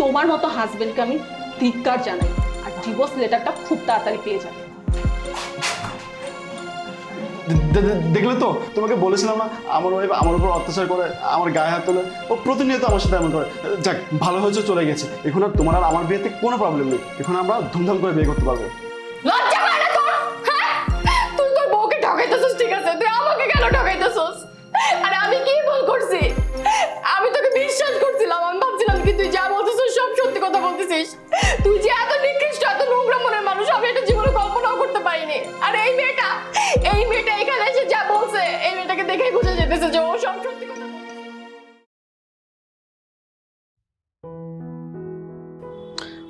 তোমার মতো হাজবেন্ডকে আমি ধিক্কার জানাই। আর ডিভোর্স লেটারটা খুব তাড়াতাড়ি পেয়ে যাবে। দেখলে তো, তোমাকে বলেছিলাম না আমার ওয়াইফ আমার উপর অত্যাচার করে, আমার গায়ে হাত তোলে, ও প্রতিনিয়ত আমার সাথে এমন করে। যাক, ভালো হয়েছে চলে গেছে, এখন আর তোমার আর আমার বিয়েতে কোনো প্রবলেম নেই, এখন আমরা ধুমধাম করে বিয়ে করতে পারবো। লজ্জা করে না তোর? হ্যাঁ, তুই তোর বউকে ঠকাইতেছিস, ঠিক আছে, তুই আমাকে কেন ঠকাইতেছিস? আরে আমি কি ভুল করছি? আমি তোকে বিশ্বাস করছিলাম, আমি ভাবছিলাম কি তুই যা বলতেছিস সব সত্যি কথা বলতেছিস। তুই যে এত নিকৃষ্ট, এত নোংরা মনের মানুষ, আমি এটা জীবনে কল্পনাও করতে পারিনি। আর এই মেয়েটা এখানে এসে যা বলছে, এই মেয়েটাকে দেখেই বোঝা যেতেছে যে ও সব সত্যি কথা বলছে।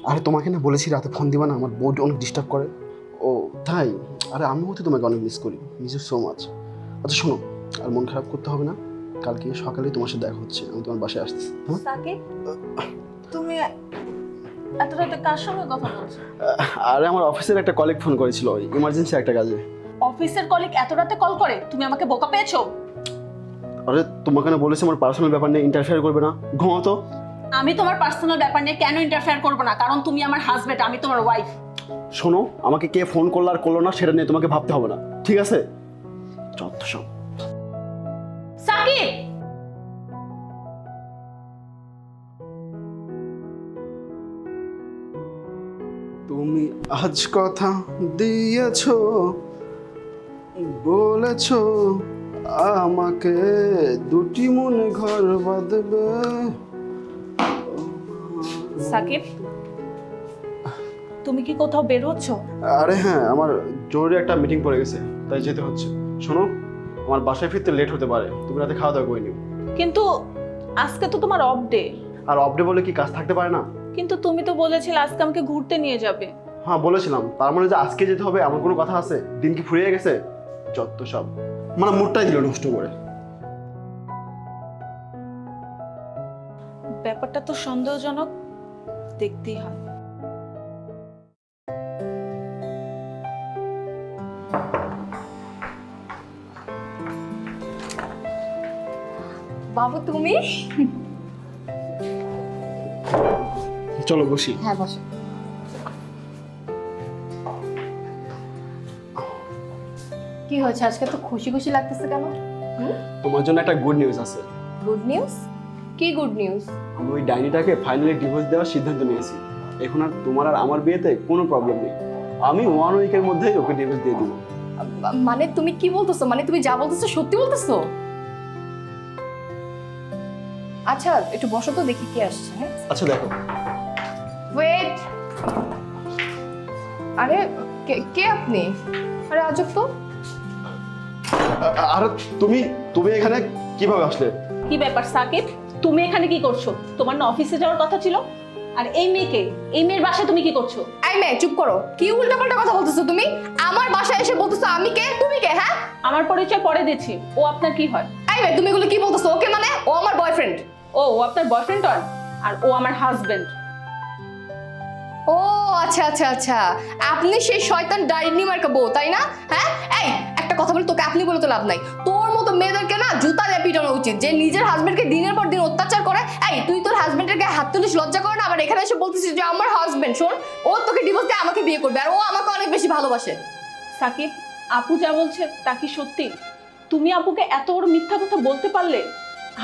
আরে তোমাকে না বলেছি রাতে ফোন দিবা না, আমার বউটা অনেক ডিস্টার্ব করে। ও তাই? আরে আমিও তো তোমাকে অনেক মিস করি, মিস ইউ সো মাচ। আচ্ছা শোনো, আর মন খারাপ করতে হবে না, কালকে সকালে তোমার সাথে দেখা হচ্ছে, আমি তোমার বাসায় আসতেছি। হ্যাঁ? সাকিব, তুমি এত রাতে কার সঙ্গে কথা বলছো? আরে আমার অফিসের একটা কলিগ ফোন করেছিল ইমার্জেন্সি একটা কাজে। অফিসের কলিগ এত রাতে কল করে? তুমি আমাকে বোকা পেয়েছো? আরে তোমাকে না বলেছি আমার পার্সোনাল ব্যাপার নিয়ে ইন্টারফেয়ার করবে না, ঘুমাও তো। আমি তোমার পার্সোনাল ব্যাপার নিয়ে কেন ইন্টারফেয়ার করব না? কারণ তুমি আমার হাজবেন্ড, আমি তোমার ওয়াইফ। শোনো, আমাকে কে ফোন করলো আর করলো না সেটা নিয়ে তোমাকে ভাবতে হবে না, ঠিক আছে? যত সব। সাকিব, তুমি আজ কথা দিয়েছো, বলেছো আমাকে দুটি মনে ঘর বাঁধবে। সাকিব, তুমি কি কোথাও বের হচ্ছ? আরে হ্যাঁ, আমার জরুরি একটা মিটিং পড়ে গেছে, তাই যেতে হচ্ছে। শোনো, আমার বাসায় ফিরতে লেট হতে পারে, তুমি রাতে খাওয়া দাওয়া করে নিও। কিন্তু আজকে তো তোমার অফ ডে। আর অফ ডে বলে কি কাজ থাকতে পারে না? কিন্তু তুমি তো বলেছিলে আজকে আমাকে ঘুরতে নিয়ে যাবে। হ্যাঁ বলেছিলাম, তার মানে যে আজকে যেতে হবে এমন কোনো কথা আছে? দিন কি ফুরিয়ে গেছে? যত সব, মানে মুডটাই দিল নষ্ট করে। ব্যাপারটা তো সন্দেহজনক, দেখতেই হয়। বাবু তুমি? চলো বসি। হ্যাঁ বসো। কি হয়েছে আজকে তো খুশি খুশি লাগতেছে কেন? তোমার জন্য একটা গুড নিউজ আছে। Good news? কি গুড নিউজ? আমি ওই ডাইনিটাকে ফাইনালি ডিভোর্স দেওয়ার সিদ্ধান্ত নিয়েছি। এখন আর তোমার আর আমার বিয়েতে কোনো প্রবলেম নেই, আমি 1 উইকের মধ্যেই ওকে ডিভোর্স দিয়ে দিব। মানে তুমি কি বলতেছো? মানে তুমি যা বলতেছো সত্যি বলতেছো? আচ্ছা একটু বসো তো, দেখি কি আসছে। হ্যাঁ আচ্ছা দেখো। ওয়েট। আরে কে কে আপনি? আরে আজব তো। আর তুমি তুমি এখানে কিভাবে আসলে? কি ব্যাপার সাকিব, তুমি এখানে কি করছো? তোমার না অফিসে যাওয়ার কথা ছিল? আর এই মেয়েকে, এই মেয়ের বাসায় তুমি কি করছো? এই মেয়ে চুপ করো, কি উল্টাপাল্টা কথা বলতেছো তুমি? আমার বাসায় এসে বলতেছো আমি কে তুমি কে? হ্যাঁ, আমার পরিচয় পরে দিচ্ছি। ও আপনার কি হয়? এই মেয়ে তুমি এগুলো কি বলতেছো? ওকে মানে ও আমার বয়ফ্রেন্ড। ও আপনার বয়ফ্রেন্ড হয়, আর ও আমার হাজবেন্ড। ও আচ্ছা আচ্ছা আচ্ছা, আপনি সেই শয়তান ডাইনি মার্কা বউ তাই না? হ্যাঁ, এই একটা কথা বলি, তোকে আপনি বলে তো লাভ নাই। তোর মতো মেয়েদেরকে না জুতা দিয়ে পিটানো উচিত, যে নিজের হাজবেন্ডকে দিনের পর দিন অত্যাচার করে। এই তুই তোর হাজবেন্ডের গায়ে হাত তুলিস, লজ্জা করে না? আবার এখানে এসে বলতেছিস যে আমার হাজবেন্ড। শোন, ও তোকে ডিভোর্স দিয়ে আমাকে বিয়ে করবে, আর ও আমাকে অনেক বেশি ভালোবাসে। সাকিব, আপু যা বলছে তা কি সত্যি? তুমি আপুকে এত বড় মিথ্যা কথা বলতে পারলে?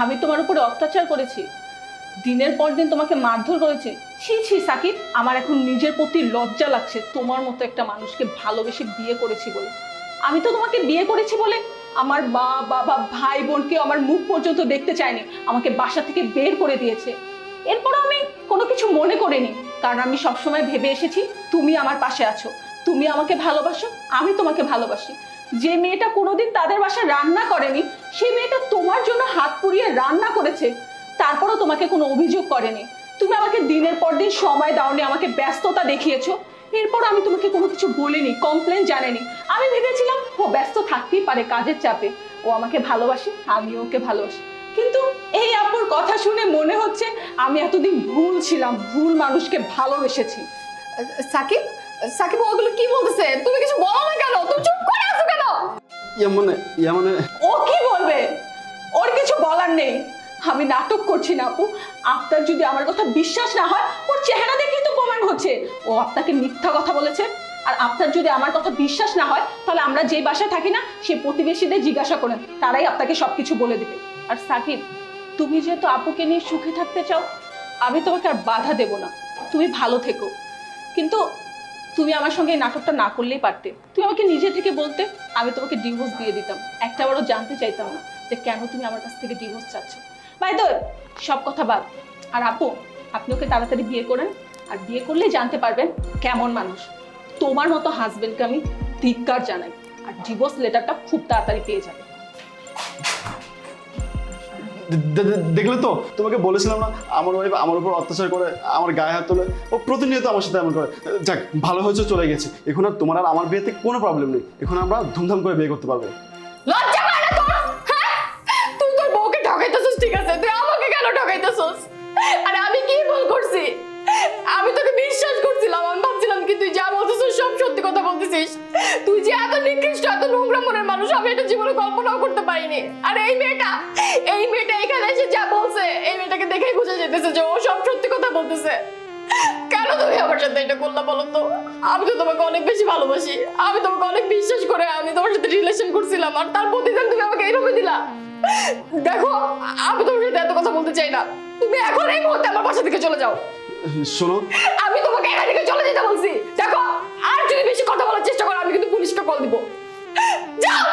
আমি তোমার উপরে অত্যাচার করেছি, দিনের পর দিন তোমাকে মারধর করেছি। ছি ছি সাকিব, আমার এখন নিজের প্রতি লজ্জা লাগছে তোমার মতো একটা মানুষকে ভালোবেসে বিয়ে করেছি বলে। আমি তো তোমাকে বিয়ে করেছি বলে আমার মা বাবা ভাই বোনকে আমার মুখ পর্যন্ত দেখতে চায়নি, আমাকে বাসা থেকে বের করে দিয়েছে। এরপরও আমি কোনো কিছু মনে করিনি, কারণ আমি সবসময় ভেবে এসেছি তুমি আমার পাশে আছো, তুমি আমাকে ভালোবাসো, আমি তোমাকে ভালোবাসি। যে মেয়েটা কোনোদিন তাদের বাসায় রান্না করেনি, সেই মেয়েটা তোমার জন্য হাত পুড়িয়ে রান্না করেছে, তারপরও তোমাকে কোনো অভিযোগ করেনি। তুমি আমাকে দিনের পর দিন সময় দাওনি, আমাকে ব্যস্ততা দেখিয়েছো, এরপর আমি তোমাকে কোনো কিছু বলিনি, কমপ্লেন জানাইনি। আমি ভেবেছিলাম ও ব্যস্ত থাকতেই পারে কাজের চাপে, ও আমাকে ভালোবাসে, আমিও ওকে ভালোবাসি। কিন্তু এই আপুর কথা শুনে মনে হচ্ছে আমি এতদিন ভুল ছিলাম, ভুল মানুষকে ভালোবেসেছি। সাকিব, সাকিব ওগুলো কি বলতেছে? তুমি কিছু বলো না কেন? তুমি চুপ করে আছো কেন? ইয়া মানে ও কি বলবে? ওর কিছু বলার নেই। আমি নাটক করছি না আপু। আপনার যদি আমার কথা বিশ্বাস না হয়, ওর চেহারা দেখেই তো প্রমাণ হচ্ছে ও আপনাকে মিথ্যা কথা বলেছে। আর আপনার যদি আমার কথা বিশ্বাস না হয়, তাহলে আমরা যে বাসায় থাকি না, সে প্রতিবেশীদের জিজ্ঞাসা করেন, তারাই আপনাকে সবকিছু বলে দেবে। আর সাকিব, তুমি যেহেতু আপুকে নিয়ে সুখে থাকতে চাও, আমি তোমাকে আর বাধা দেব না, তুমি ভালো থেকো। কিন্তু তুমি আমার সঙ্গে এই নাটকটা না করলেই পারতে। তুমি আমাকে নিজে থেকে বলতে, আমি তোমাকে ডিভোর্স দিয়ে দিতাম। একটা বারও জানতে চাইতাম না যে কেন তুমি আমার কাছ থেকে ডিভোর্স চাচ্ছ। বাই দ্য ওয়ে, সব কথা বাদ। আর আপু, আপনি ওকে তাড়াতাড়ি বিয়ে করেন। আর বিয়ে করলেই জানতে পারবেন কেমন মানুষ। তোমার মতো হাজবেন্ডকে আমি ধিক্কার জানাই। আর ডিভোর্স লেটারটা খুব তাড়াতাড়ি পেয়ে যাবে। দেখলে তো, তোমাকে বলেছিলাম না আমার ওয়াইফ আমার উপর অত্যাচার করে, আমার গায়ে হাত তোলে, ও প্রতিনিয়ত আমার সাথে এমন করে। যাক, ভালো হয়েছে চলে গেছে। এখন আর তোমার আর আমার বিয়েতে কোনো প্রবলেম নেই। এখন আমরা ধুমধাম করে বিয়ে করতে পারবো। লজ্জা করে না তোর? হ্যাঁ, তুই তোর বউকে ঠকাইতেছিস, ঠিক আছে, তুই আমাকে কেন ঠকাইতেছিস? আরে আমি কি ভুল করছি? আমি তোকে বিশ্বাস করছিলাম, আমি ভাবছিলাম কি তুই যা বলতেছিস সব সত্যি কথা বলতেছিস। তুই যে এত নিকৃষ্ট, এত নোংরা মনের মানুষ, আমি এটা জীবনে কল্পনাও করতে পারিনি। আর এই মেয়েটা এখানে এসে যা বলছে, এই মেয়েটাকে দেখেই বোঝা যেতেছে যে ও সব সত্যি কথা বলতেছে। কেন তুমি আমার সাথে এটা করলা বলো তো? আমি তো তোমাকে অনেক বেশি ভালোবাসি, আমি তোমাকে অনেক বিশ্বাস করে আমি তোমার সাথে রিলেশন করছিলাম, আর তার প্রতিদিন তুমি আমাকে এইভাবে দিলা। দেখো, আমি তোমার সাথে এত কথা বলতে চাই না। তুমি এখন এই মুহূর্তে আমার বাসা থেকে চলে যাও। শোনো, আমি তোমাকে এখান থেকে চলে যেতে বলছি। দেখো, আর যদি বেশি কথা বলার চেষ্টা করো, আমি কিন্তু পুলিশকে কল দিব। যাও।